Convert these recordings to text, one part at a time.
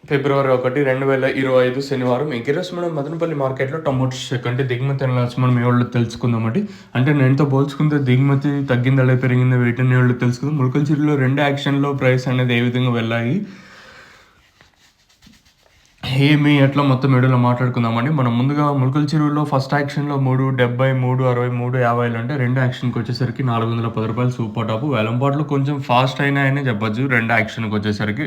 ఫిబ్రవరి 1, 2025 శనివారం ఈరోజు మనం మదనపల్లి మార్కెట్‌లో టమోటాస్ అంటే దిగుమతి అనలాస్ మనం మీ వోళ్ళు తెలుసుకుందామండి. అంటే నేనుతో పోల్చుకుంటే దిగుమతి తగ్గిందా లేదా పెరిగిందా వీటిని వోళ్ళు తెలుసుకుందాం. ములకల్చిరిలో 2 యాక్షన్‌లో ప్రైస్ అనేది ఏ విధంగా వెళ్ళాయి ఏమి ఎట్లా మొత్తం వీడియోలో మాట్లాడుకుందామండి. మనం ముందుగా ములకల చెరువులో ఫస్ట్ యాక్షన్‌లో 3.70, 3.60, 3.50 అంటే రెండు యాక్షన్‌కి వచ్చేసరికి రూ. 410 సూపర్ టాప్. వేలంపాటలో కొంచెం ఫాస్ట్ అయినాయనే చెప్పొచ్చు. రెండు యాక్షన్‌కి వచ్చేసరికి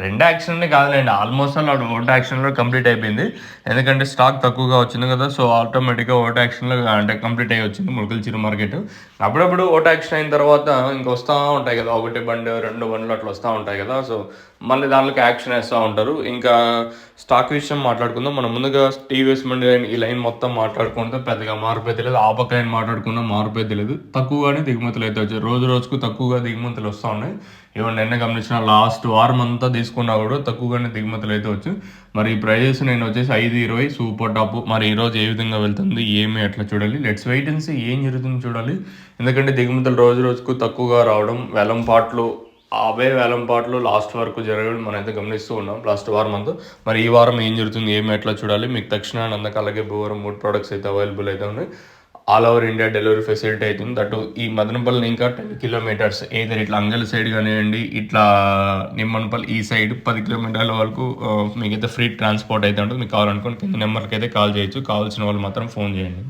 రెండు యాక్షన్ అని కాదులేండి. ఆల్మోస్ట్ ఆల్ ఒకటో యాక్షన్‌లో కంప్లీట్ అయిపోయింది. ఎందుకంటే స్టాక్ తక్కువగా వచ్చింది కదా! సో ఆటోమేటిక్‌గా ఒకటో యాక్షన్‌లో అంటే కంప్లీట్ అయ్యి వచ్చింది ములకల చెరువు మార్కెట్. అప్పుడప్పుడు ఒకటో యాక్షన్ అయిన తర్వాత ఇంక వస్తా ఉంటాయి కదా! ఒకటి బండి, 2 బండ్లు అట్లా వస్తా ఉంటాయి కదా! సో మళ్ళీ దాంట్లోకి యాక్షన్ వేస్తూ ఉంటారు. ఇంకా స్టాక్ విషయం మాట్లాడుకుందాం. మనం ముందుగా టీవీఎస్ బండి లైన్ ఈ లైన్ మొత్తం మాట్లాడుకుంటే పెద్దగా మార్పు తెలియదు. ఆ పక్క లైన్ మాట్లాడుకున్నా మార్పు తెలియదు. తక్కువగానే దిగుమతులు అయితే వచ్చాయి. రోజు రోజుకు తక్కువగా దిగుమతులు వస్తూ ఉన్నాయి. ఈవెన్ నిన్న గమనించిన లాస్ట్ వారం అంతా తీసుకున్నా కూడా తక్కువగానే దిగుమతులు అయితే వచ్చాయి. మరి ఈ ప్రైజెస్ నేను వచ్చేసి 5.20 సూపర్ టాప్. మరి ఈరోజు ఏ విధంగా వెళ్తుంది ఏమి ఎట్లా చూడాలి. లెట్స్ వెయిట్ అండ్ సీ ఏం జరుగుతుంది చూడాలి. ఎందుకంటే దిగుమతులు రోజు రోజుకు తక్కువగా రావడం వేలంపాట్లు అవే వేలంపాట్లు లాస్ట్ వరకు జరగడం మనమైతే గమనిస్తూ ఉన్నాం లాస్ట్ వారం అంతా. మరి ఈ వారం ఏం జరుగుతుంది ఏమి ఎట్లా చూడాలి. మీకు తక్షణ నందక అలాగే భూవరం 3 ప్రోడక్ట్స్ అయితే అవైలబుల్ అయితే ఉన్నాయి. All over India delivery facility అవుతుంది. దట్ ఈ మదనపల్లి ఇంకా 10 కిలోమీటర్స్ ఏదైనా ఇట్లా అంగల్ సైడ్ కానివ్వండి ఇట్లా నిమ్మనపల్లి ఈ సైడ్ 10 కిలోమీటర్ల వరకు మీకైతే ఫ్రీ ట్రాన్స్పోర్ట్ అయితే ఉంటుంది. మీకు కావాలనుకోండి కింద నెంబర్కి అయితే కాల్ చేయొచ్చు. కావాల్సిన వాళ్ళు మాత్రం ఫోన్ చేయండి.